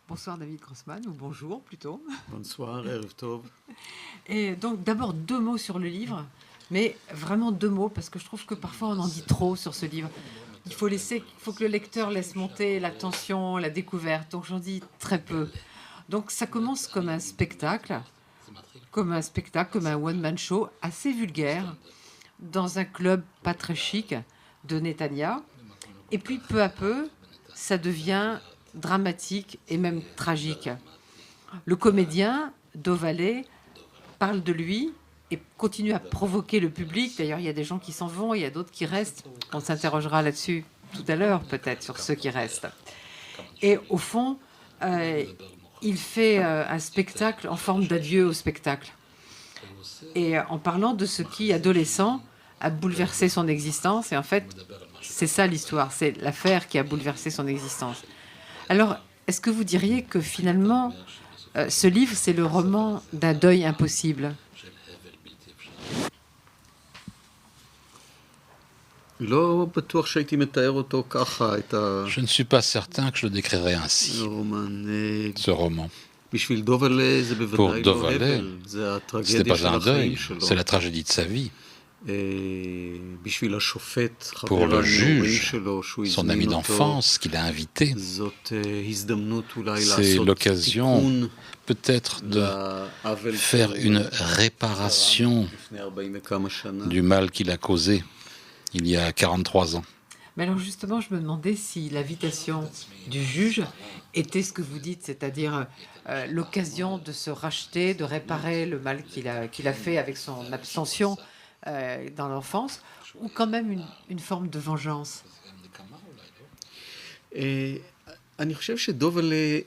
Bonsoir David Grossman, ou bonjour plutôt. Bonsoir, Erev Tov. Et donc d'abord 2 mots sur le livre, mais vraiment 2 mots, parce que je trouve que parfois on en dit trop sur ce livre. Il faut que le lecteur laisse monter la tension, la découverte, donc j'en dis très peu. Donc ça commence comme un one-man show assez vulgaire, dans un club pas très chic de Netanya. Et puis peu à peu, ça devient dramatique et même tragique. Le comédien, Dovalet, parle de lui et continue à provoquer le public. D'ailleurs, il y a des gens qui s'en vont, il y a d'autres qui restent. On s'interrogera là-dessus tout à l'heure, peut-être, sur ceux qui restent. Et au fond, euh, il fait un spectacle en forme d'adieu au spectacle. Et en parlant de ce qui, adolescent, a bouleversé son existence. Et en fait, c'est ça l'histoire, c'est l'affaire qui a bouleversé son existence. Alors, est-ce que vous diriez que finalement, ce livre, c'est le roman d'un deuil impossible? לא בטוח שהייתי מתאר אותו ככה, את Je ne suis pas certain que je le décrirais ainsi, הרומן. ce roman. בשביל דובלה זה Pour בוודאי לא Dovalet, הבל, זה ce n'est הטרגדיה pas של un החיים deuil, שלו. c'est la tragédie de sa vie. בשביל השופט, Pour חבר le הנעורים juge, שלו, שהוא son ami הזמין אותו, d'enfance qu'il a invité, זאת הזדמנות אולי c'est לעשות l'occasion תיקון peut-être de לעוול faire une réparation לפני 40 וכמה שנה. du mal qu'il a causé il y a 43 ans. Mais alors justement, je me demandais si l'invitation du juge était ce que vous dites, c'est-à-dire l'occasion de se racheter, de réparer le mal qu'il a fait avec son abstention dans l'enfance, ou quand même une forme de vengeance. אני חושב שדובלה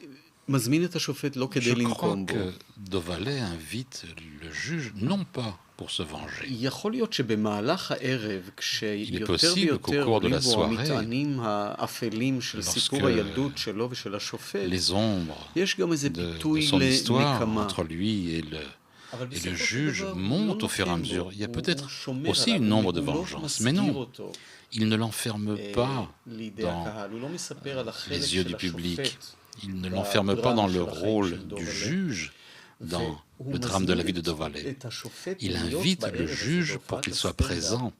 מזמין את השופט לא כדי Je crois לנקום בו. que Dovalet invite le juge non pas pour se venger. יכול להיות שבמהלך הערב, Il est כשיותר possible qu'au ויותר cours de la ריבו soirée, המטענים האפלים של סיפור lorsque הילדות שלו ושל השופט, les ombres יש גם איזה de ביטוי son histoire לנקמה. entre lui et אבל le בסופו של juge דבר הוא monte לא au fur et à נוקם mesure. בו, Il y a הוא peut-être שומר aussi עליו, une ombre de הוא לא vengeance, mais מסגיר non, אותו il ne l'enferme pas לידי dans הקהל, הוא לא מספר על החלק les yeux של du public. השופט. Il ne l'enferme pas dans le rôle du juge, dans le drame de la vie de Dovalet. את השופט Il להיות invite בערב le הזה juge pour בהופעת qu'il soit הסטנדאפ, présent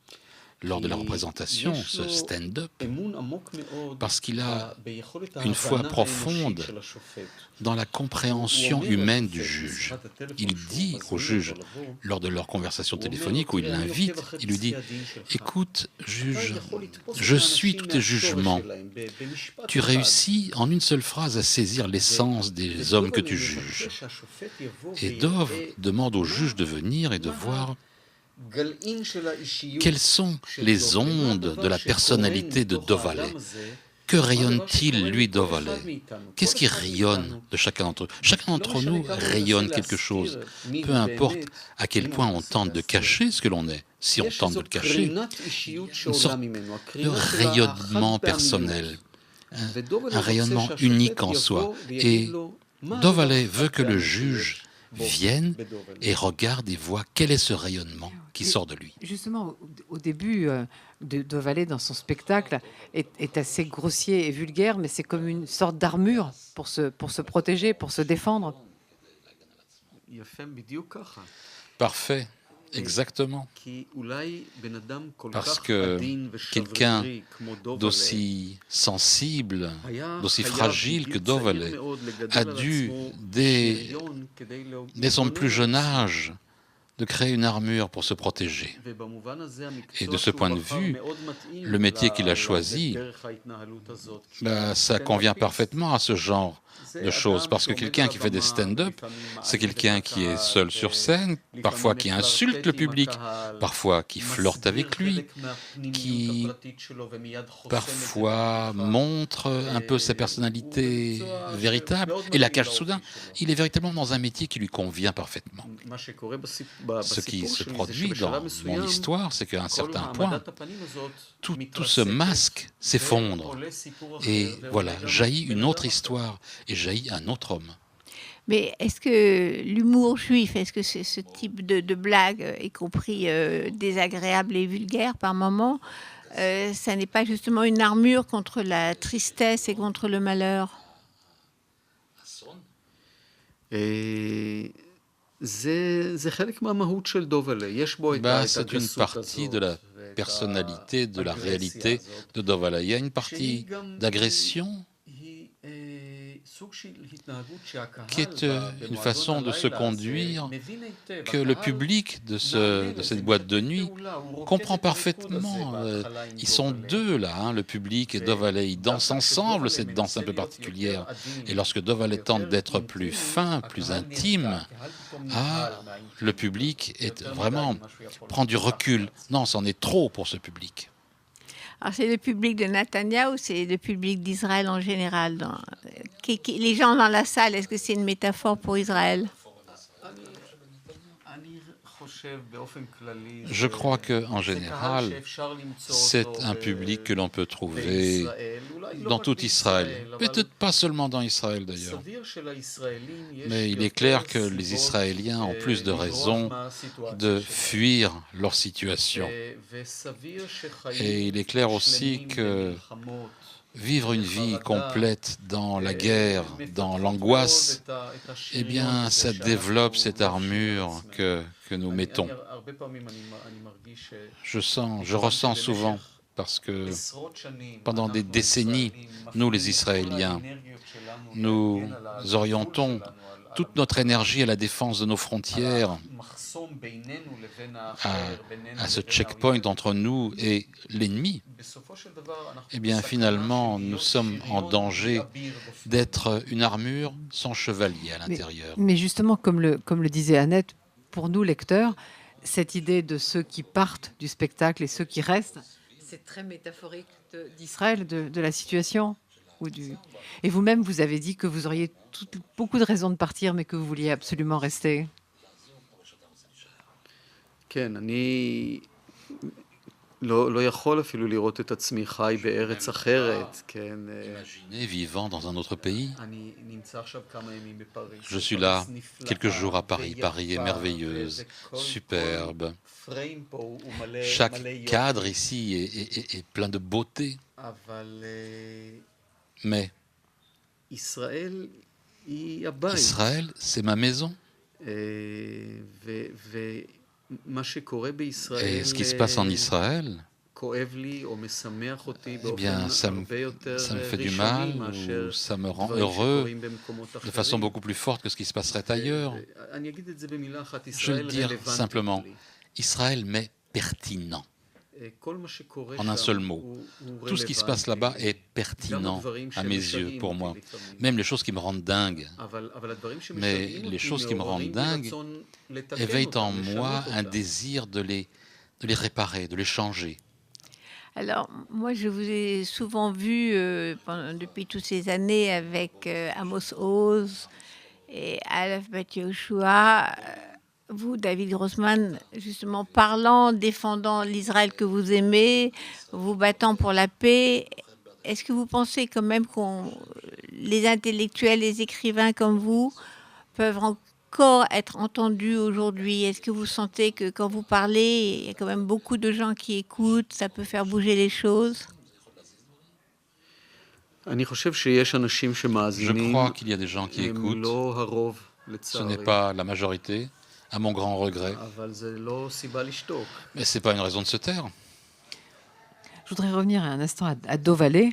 lors de la כי représentation, יש ce לו stand-up, אמון עמוק מאוד parce qu'il a ביכולת une foi ההבנה profonde האנושית של השופט. dans la compréhension humaine du juge. Il dit au juge, lors de leur conversation téléphonique où il l'invite, il lui dit « Écoute, juge, je suis tous tes jugements. Tu réussis en une seule phrase à saisir l'essence des hommes que tu juges. » Et Dov demande au juge de venir et de voir quelles sont les ondes de la personnalité de Dovalet. Que rayonne-t-il, lui, Dovalet? Qu'est-ce qui rayonne de chacun d'entre eux? Chacun d'entre nous rayonne quelque chose. Peu importe à quel point on tente de cacher ce que l'on est. Si on tente de le cacher, une sorte de rayonnement personnel, un rayonnement unique en soi. Et Dovalet veut que le juge vienne et regarde et voit quel est ce rayonnement qui sort de lui. Justement, au début, de Dovalet dans son spectacle est assez grossier et vulgaire, mais c'est comme une sorte d'armure pour se protéger, pour se défendre. יפה, בדיוק ככה. Parfait, exactement. כי אולי בן אדם כל Parce כך que עדין quelqu'un ושברירי כמו דובלה, d'aussi sensible, היה d'aussi חייב fragile que בגיל צעיר Dovalet מאוד a לגדל על dû, עצמו dès, שריון כדי dès son plus jeune להתגונן. âge, de créer une armure pour se protéger. ובמובן הזה, המקצוע Et de ce שהוא point de בחר vue, מאוד מתאים le métier qu'il a choisi, לדרך ההתנהלות הזאת. כי ça convient parfaitement à ce genre de choses, parce que quelqu'un qui fait des stand-up, c'est quelqu'un qui est seul sur scène, parfois qui insulte le public, parfois qui flirte avec lui, qui parfois montre un peu sa personnalité véritable et la cache soudain. Il est véritablement dans un métier qui lui convient parfaitement. Ce qui se produit dans mon histoire, c'est qu'à un certain point, tout ce masque s'effondre et voilà, jaillit une autre histoire et jaillit un autre homme. Mais est-ce que l'humour juif, est-ce que ce type de blague, y compris désagréable et vulgaire par moments, ça n'est pas justement une armure contre la tristesse et contre le malheur? זה חלק מהמהות של דובלה, יש בו את C'est une partie de la personnalité, de la réalité de Dovala. Il y a une partie d'agression qui est une façon de se conduire que le public de cette boîte de nuit comprend parfaitement. Ils sont deux là, hein, le public et Dovala. Ils dansent ensemble cette danse un peu particulière. Et lorsque Dovala tente d'être plus fin, plus intime, le public prend du recul. Non, c'en est trop pour ce public. Alors, c'est le public de Netanya ou c'est le public d'Israël en général les gens dans la salle, est-ce que c'est une métaphore pour Israël? Je crois qu'en général, c'est un public que l'on peut trouver dans tout Israël. Peut-être pas seulement dans Israël d'ailleurs. Mais il est clair que les Israéliens ont plus de raisons de fuir leur situation. Et il est clair aussi que vivre une vie complète dans la guerre, dans l'angoisse, eh bien, ça développe cette armure que nous mettons. Je ressens souvent, parce que pendant des décennies, nous les Israéliens, nous orientons toute notre énergie à la défense de nos frontières, à ce checkpoint entre nous et l'ennemi. Eh bien, finalement, nous sommes en danger d'être une armure sans chevalier à l'intérieur. Mais justement, comme le disait Annette, pour nous, lecteurs, cette idée de ceux qui partent du spectacle et ceux qui restent, c'est très métaphorique d'Israël, de la situation. Et vous-même, vous avez dit que vous auriez beaucoup de raisons de partir, mais que vous vouliez absolument rester. כן, אני לא יכול אפילו לראות את עצמי חי בארץ אחרת, כן. Imaginer vivant dans un autre pays. אני נמצא עכשיו כמה ימים בפריז. Je suis là quelques jours à Paris. Paris est merveilleuse, superbe. Chaque cadre ici est plein de beauté. Mais Israël, c'est ma maison. Et ce qui se passe en Israël, eh bien, ça me fait du mal ou ça me rend heureux de façon beaucoup plus forte que ce qui se passerait ailleurs. Je vais le dire simplement, Israël m'est pertinent. En un seul mot. Tout ce qui se passe là-bas est pertinent à mes yeux, pour moi. Même les choses qui me rendent dingue. Mais les choses qui me rendent dingue éveillent en moi un désir de les réparer, de les changer. Alors, moi, je vous ai souvent vu depuis toutes ces années avec Amos Oz et Aleph Bet Yehoshua. Vous, David Grossman, justement parlant, défendant l'Israël que vous aimez, vous battant pour la paix, est-ce que vous pensez quand même que les intellectuels, les écrivains comme vous peuvent encore être entendus aujourd'hui? Est-ce que vous sentez que quand vous parlez, il y a quand même beaucoup de gens qui écoutent, ça peut faire bouger les choses? Je crois qu'il y a des gens qui écoutent. Ce n'est pas la majorité. À mon grand regret. Mais ce n'est pas une raison de se taire. Je voudrais revenir un instant à Dovalé.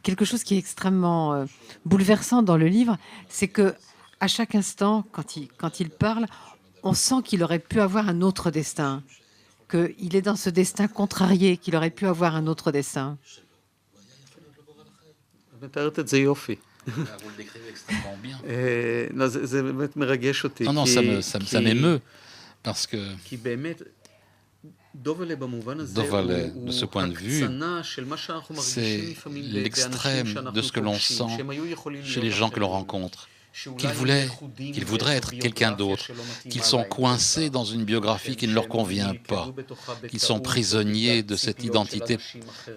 Quelque chose qui est extrêmement bouleversant dans le livre, c'est que à chaque instant, quand il parle, on sent qu'il aurait pu avoir un autre destin, qu'il est dans ce destin contrarié, qu'il aurait pu avoir un autre destin. Vous le décrivez extrêmement bien. Non, ça m'émeut, parce que Dovalé, de ce point de vue, c'est l'extrême de ce que l'on sent chez les gens que l'on rencontre. Qu'ils voudraient être quelqu'un d'autre, qu'ils sont coincés dans une biographie qui ne leur convient pas, qu'ils sont prisonniers de cette identité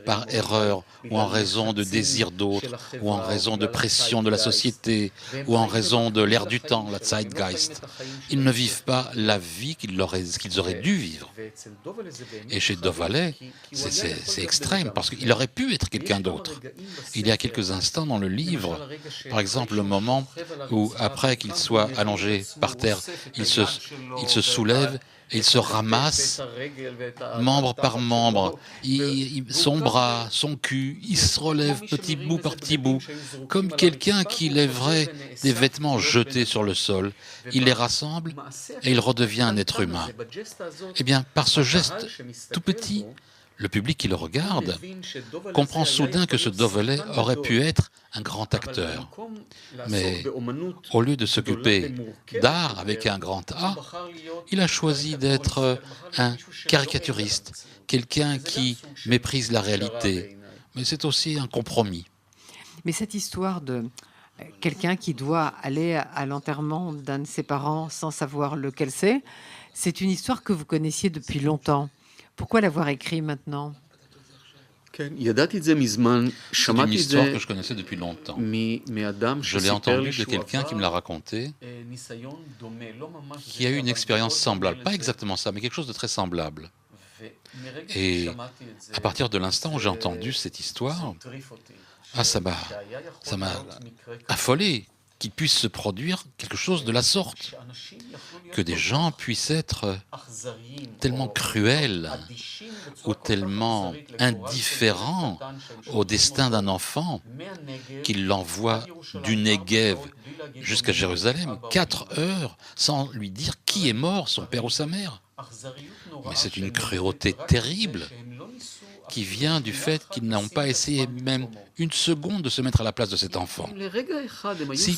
par erreur, ou en raison de désirs d'autres, ou en raison de pression de la société, ou en raison de l'air du temps, la Zeitgeist. Ils ne vivent pas la vie qu'ils auraient dû vivre. Et chez Dovalé, c'est extrême, parce qu'il aurait pu être quelqu'un d'autre. Il y a quelques instants dans le livre, par exemple le moment où après qu'il soit allongé par terre, il se soulève et il se ramasse membre par membre, son bras, son cul, il se relève petit bout par petit bout, comme quelqu'un qui lèverait des vêtements jetés sur le sol. Il les rassemble et il redevient un être humain. Eh bien, par ce geste tout petit, le public qui le regarde comprend soudain que ce Dovelé aurait pu être un grand acteur. Mais au lieu de s'occuper d'art avec un grand A, il a choisi d'être un caricaturiste, quelqu'un qui méprise la réalité. Mais c'est aussi un compromis. Mais cette histoire de quelqu'un qui doit aller à l'enterrement d'un de ses parents sans savoir lequel c'est une histoire que vous connaissiez depuis longtemps. Pourquoi l'avoir écrit maintenant? C'est une histoire que je connaissais depuis longtemps. Je l'ai entendue de quelqu'un qui me l'a raconté, qui a eu une expérience semblable. Pas exactement ça, mais quelque chose de très semblable. Et à partir de l'instant où j'ai entendu cette histoire, ça m'a affolé qu'il puisse se produire quelque chose de la sorte, que des gens puissent être tellement cruels ou tellement indifférents au destin d'un enfant qu'ils l'envoient du Negev jusqu'à Jérusalem, 4 heures, sans lui dire qui est mort, son père ou sa mère. Mais c'est une cruauté terrible qui vient du fait qu'ils n'ont pas essayé même une seconde de se mettre à la place de cet enfant. Si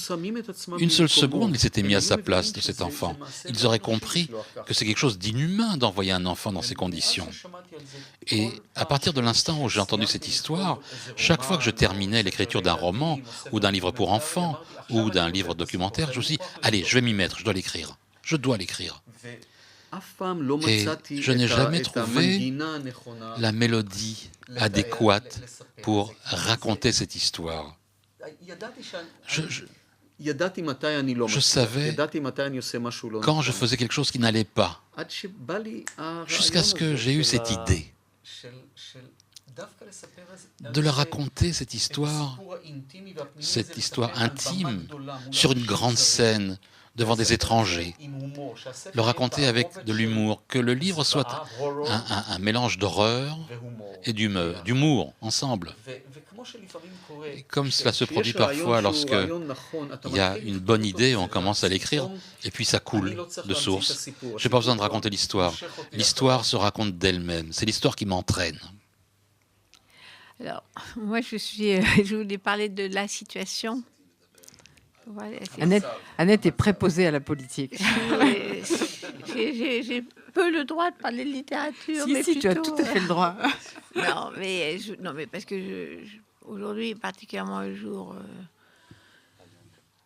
une seule seconde ils s'étaient mis à sa place de cet enfant, ils auraient compris que c'est quelque chose d'inhumain d'envoyer un enfant dans ces conditions. Et à partir de l'instant où j'ai entendu cette histoire, chaque fois que je terminais l'écriture d'un roman ou d'un livre pour enfants ou d'un livre documentaire, je me suis dit, allez, je vais m'y mettre, je dois l'écrire. Je dois l'écrire. Et je n'ai jamais trouvé la mélodie adéquate pour raconter cette histoire. Je savais quand je faisais quelque chose qui n'allait pas, jusqu'à ce que j'ai eu cette idée de leur raconter cette histoire intime, sur une grande scène, devant des étrangers, le raconter avec de l'humour, que le livre soit un mélange d'horreur et d'humour ensemble. Et comme cela se produit parfois lorsque il y a une bonne idée, on commence à l'écrire, et puis ça coule de source. Je n'ai pas besoin de raconter l'histoire. L'histoire se raconte d'elle-même. C'est l'histoire qui m'entraîne. Alors, moi, je voulais parler de la situation. Voilà, Annette est préposée à la politique. J'ai peu le droit de parler de littérature. Si, tu as tout à fait le droit. Non, mais parce que aujourd'hui est particulièrement un jour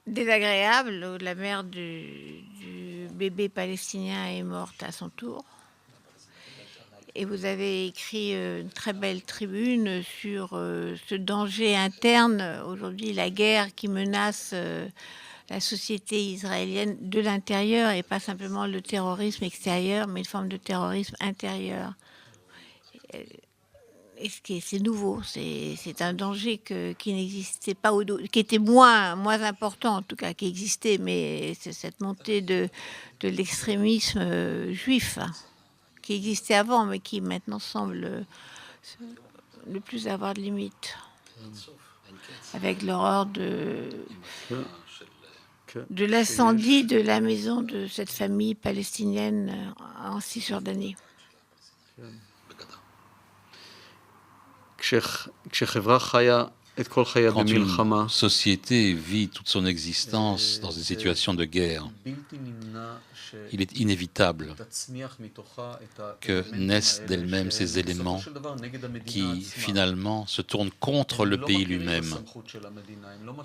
désagréable, où la mère du bébé palestinien est morte à son tour. Et vous avez écrit une très belle tribune sur ce danger interne, aujourd'hui la guerre qui menace la société israélienne de l'intérieur, et pas simplement le terrorisme extérieur, mais une forme de terrorisme intérieur. Et c'est nouveau, c'est un danger qui n'existait pas, qui était moins important en tout cas, qui existait, mais c'est cette montée de l'extrémisme juif, qui existait avant, mais qui maintenant semble ne plus avoir de limite, avec l'horreur de l'incendie de la maison de cette famille palestinienne en Cisjordanie. Quand une société vit toute son existence dans une situation de guerre, il est inévitable que naissent d'elle-même ces éléments qui, finalement, se tournent contre le pays lui-même.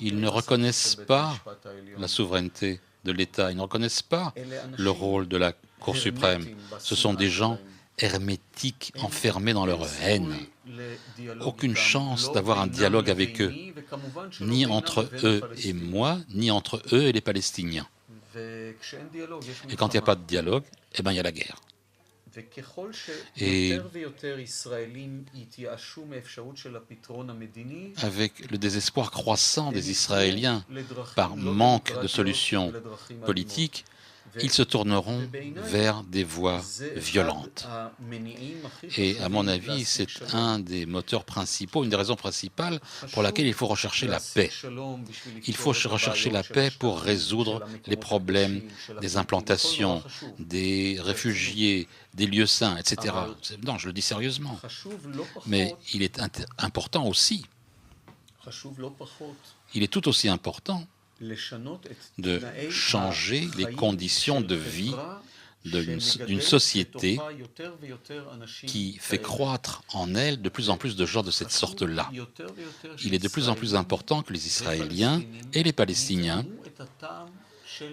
Ils ne reconnaissent pas la souveraineté de l'État, ils ne reconnaissent pas le rôle de la Cour suprême. Ce sont des gens hermétiques, enfermés dans leur haine. Aucune chance d'avoir un dialogue avec eux, ni entre eux et moi, ni entre eux et les Palestiniens. Et quand il n'y a pas de dialogue, il y a la guerre. Et avec le désespoir croissant des Israéliens par manque de solutions politiques, ils se tourneront vers des voies violentes. Et à mon avis, c'est un des moteurs principaux, une des raisons principales pour laquelle il faut rechercher la paix. Il faut rechercher la paix pour résoudre les problèmes des implantations, des réfugiés, des lieux saints, etc. Non, je le dis sérieusement. Mais il est important aussi, il est tout aussi important de changer les conditions de vie d'une société qui fait croître en elle de plus en plus de gens de cette sorte-là. Il est de plus en plus important que les Israéliens et les Palestiniens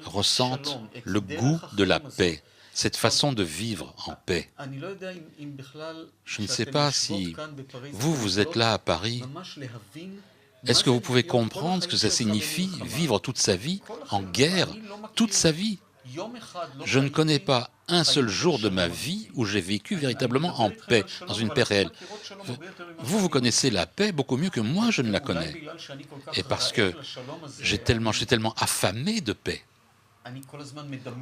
ressentent le goût de la paix, cette façon de vivre en paix. Je ne sais pas si vous êtes là à Paris. Est-ce que vous pouvez comprendre ce que ça signifie vivre toute sa vie en guerre, toute sa vie? Je ne connais pas un seul jour de ma vie où j'ai vécu véritablement en paix, dans une paix réelle. Vous connaissez la paix beaucoup mieux que moi je ne la connais. Et parce que je suis tellement affamé de paix.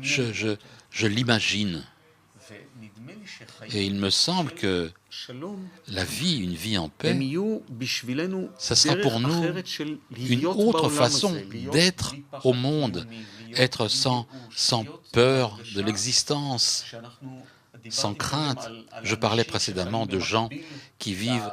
Je l'imagine. Et il me semble que la vie, une vie en paix, ça sera pour nous une autre façon d'être au monde, être sans peur de l'existence, sans crainte. Je parlais précédemment de gens qui vivent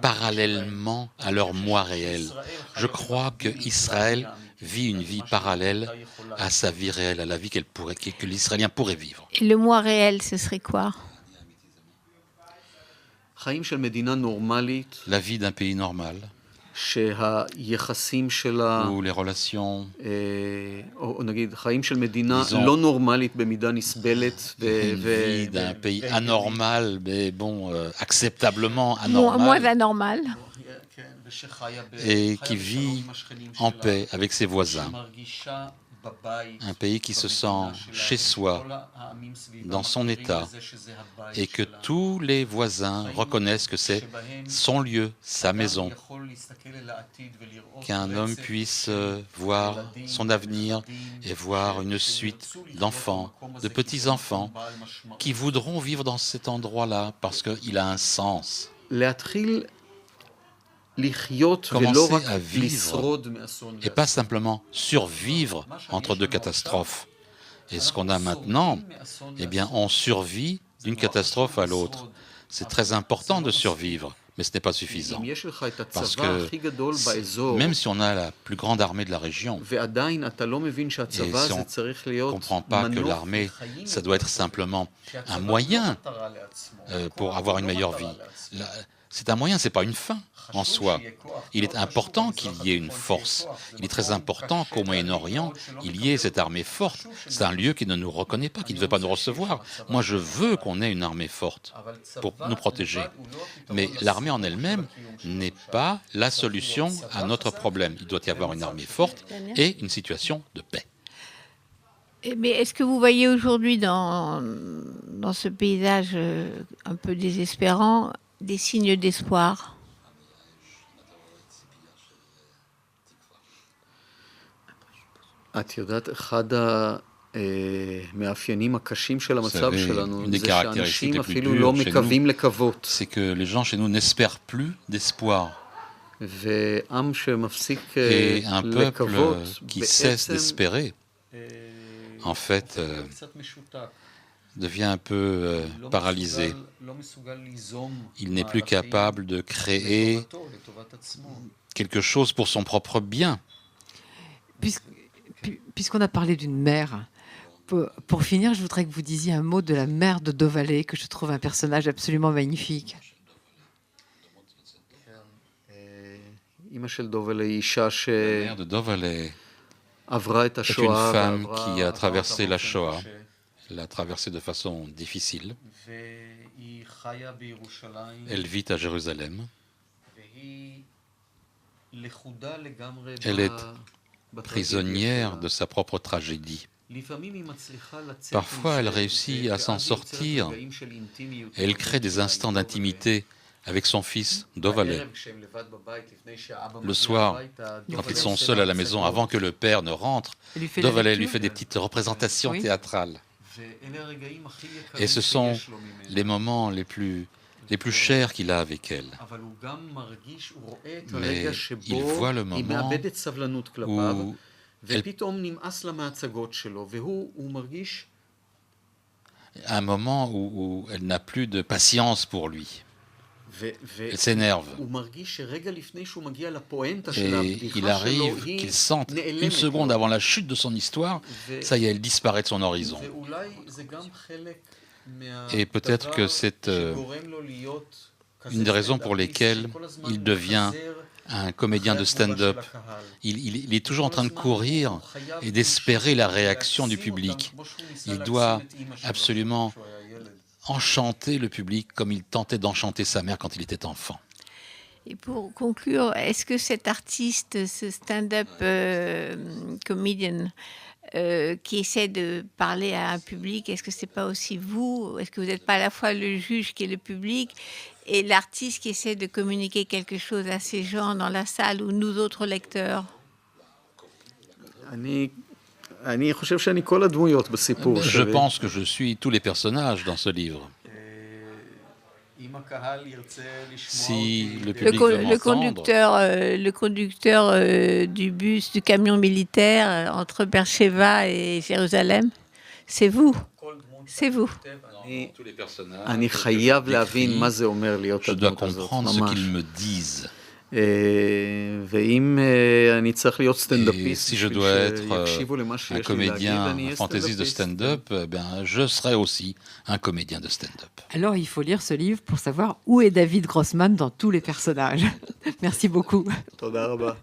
parallèlement à leur moi réel. Je crois que Israël vit une vie parallèle à sa vie réelle, à la vie que l'Israélien pourrait vivre. Et le moi réel, ce serait quoi? La vie d'un pays normal, où les relations, disons, une vie d'un pays anormal, mais bon, acceptablement anormal, Moins anormal. et qui vit en paix avec ses voisins. Un pays qui se sent chez soi, dans son état, et que tous les voisins reconnaissent que c'est son lieu, sa maison, qu'un homme puisse voir son avenir et voir une suite d'enfants, de petits-enfants, qui voudront vivre dans cet endroit-là parce qu'il a un sens. Commencer à vivre et pas simplement survivre entre deux catastrophes. Et ce qu'on a maintenant, eh bien, on survit d'une catastrophe à l'autre. C'est très important de survivre, mais ce n'est pas suffisant. Parce que même si on a la plus grande armée de la région, et si on ne comprend pas que l'armée, ça doit être simplement un moyen pour avoir une meilleure vie. C'est un moyen, ce n'est pas une fin en soi. Il est important qu'il y ait une force. Il est très important qu'au Moyen-Orient, il y ait cette armée forte. C'est un lieu qui ne nous reconnaît pas, qui ne veut pas nous recevoir. Moi, je veux qu'on ait une armée forte pour nous protéger. Mais l'armée en elle-même n'est pas la solution à notre problème. Il doit y avoir une armée forte et une situation de paix. Mais est-ce que vous voyez aujourd'hui dans ce paysage un peu désespérant des signes d'espoir? Vous savez, une des caractéristiques les plus dures chez nous, c'est que les gens chez nous n'espèrent plus d'espoir. Et un peuple qui cesse d'espérer, en fait, devient un peu paralysé. Il n'est plus capable de créer quelque chose pour son propre bien. Puisqu'on a parlé d'une mère, pour finir, je voudrais que vous disiez un mot de la mère de Dovalet, que je trouve un personnage absolument magnifique. La mère de Dovalet est une femme qui a traversé la Shoah, l'a traversée de façon difficile. Elle vit à Jérusalem. Elle est prisonnière de sa propre tragédie. Parfois, elle réussit à s'en sortir. Elle crée des instants d'intimité avec son fils, Dovale. Le soir, quand ils sont seuls à la maison, avant que le père ne rentre, Elle lui fait la Dovale lui lecture. fait des petites représentations Oui. théâtrales. Et ce sont les moments les plus chers qu'il a avec elle. Mais il voit le moment où elle, un moment où elle n'a plus de patience pour lui. Elle s'énerve. Et il arrive qu'il sente une seconde avant la chute de son histoire, ça y est, elle disparaît de son horizon. Et peut-être que c'est une des raisons pour lesquelles il devient un comédien de stand-up. Il est toujours en train de courir et d'espérer la réaction du public. Il doit absolument enchanter le public comme il tentait d'enchanter sa mère quand il était enfant. Et pour conclure, est-ce que cet artiste, ce stand-up comedian qui essaie de parler à un public, est-ce que c'est pas aussi vous? Est-ce que vous n'êtes pas à la fois le juge qui est le public et l'artiste qui essaie de communiquer quelque chose à ces gens dans la salle ou nous autres lecteurs? Je pense que je suis tous les personnages dans ce livre. Si le public veut m'entendre, Le conducteur du bus, du camion militaire entre Beersheba et Jérusalem, c'est vous. C'est vous. tous les personnages, je je dois comprendre ce qu'ils me disent. Et si je dois être un comédien fantaisiste de stand-up, je serai aussi un comédien de stand-up. Alors, il faut lire ce livre pour savoir où est David Grossman dans tous les personnages. Merci beaucoup. תודה רבה.